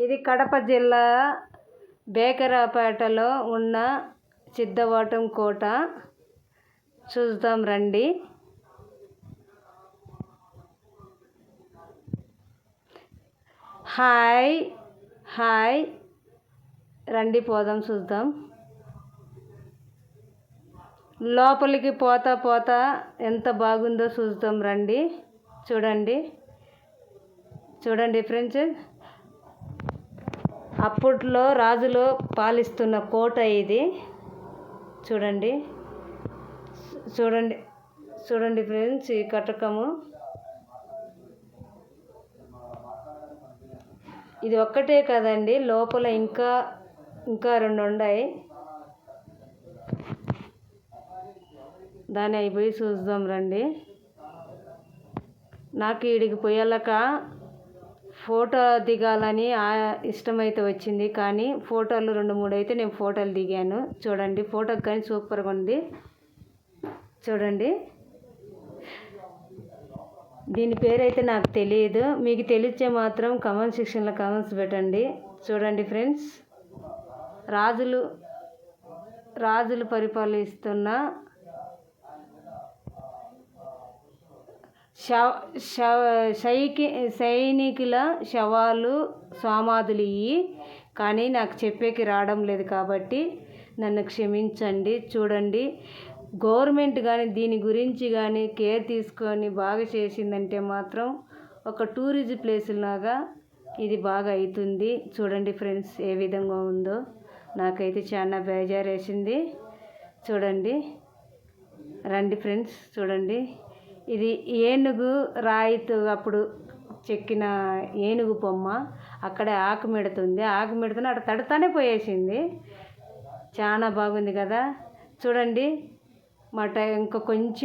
ఇది కడప జిల్లా బేకరాపేటలో ఉన్న సిద్ధవటం కోట చూద్దాం రండి. హాయ్ రండి పోదాం చూద్దాం. లోపలికి పోతా ఎంత బాగుందో చూద్దాం రండి. చూడండి ఫ్రెండ్స్, అప్పట్లో రాజులు పాలిస్తున్న కోట ఇది. చూడండి ఫ్రెండ్స్, ఈ కటకము ఇది ఒక్కటే కదండి, లోపల ఇంకా 2 ఉన్నాయి. దాన్ని అయిపోయి చూద్దాం రండి. నాకు ఈడికి పోయాలక ఫోటో దిగాలని ఇష్టమైతే వచ్చింది, కానీ ఫోటోలు 2-3 అయితే నేను ఫోటోలు దిగాను. చూడండి, ఫోటోకి కానీ సూపర్గా ఉంది. చూడండి, దీని పేరైతే నాకు తెలియదు, మీకు తెలిస్తే మాత్రం కామెంట్ సెక్షన్లో కామెంట్స్ పెట్టండి. చూడండి ఫ్రెండ్స్, రాజులు పరిపాలిస్తున్న సైనికుల శవాలు, సమాధులు ఇవి. కానీ నాకు చెప్పేకి రావడం లేదు కాబట్టి నన్ను క్షమించండి. చూడండి, గవర్నమెంట్ కానీ దీని గురించి కానీ కేర్ తీసుకొని బాగా చేసిందంటే మాత్రం ఒక టూరిజం ప్లేస్ లాగా ఇది బాగా అవుతుంది. చూడండి ఫ్రెండ్స్, ఏ విధంగా ఉందో నాకైతే చాలా బేజారేసింది. చూడండి రండి ఫ్రెండ్స్, చూడండి, ఇది ఏనుగు రాయితో అప్పుడు చెక్కిన ఏనుగు బొమ్మ. అక్కడే ఆకు మెడుతుంది, అక్కడ తడతానే పోయేసింది. చాలా బాగుంది కదా. చూడండి, ఇంకా కొంచెం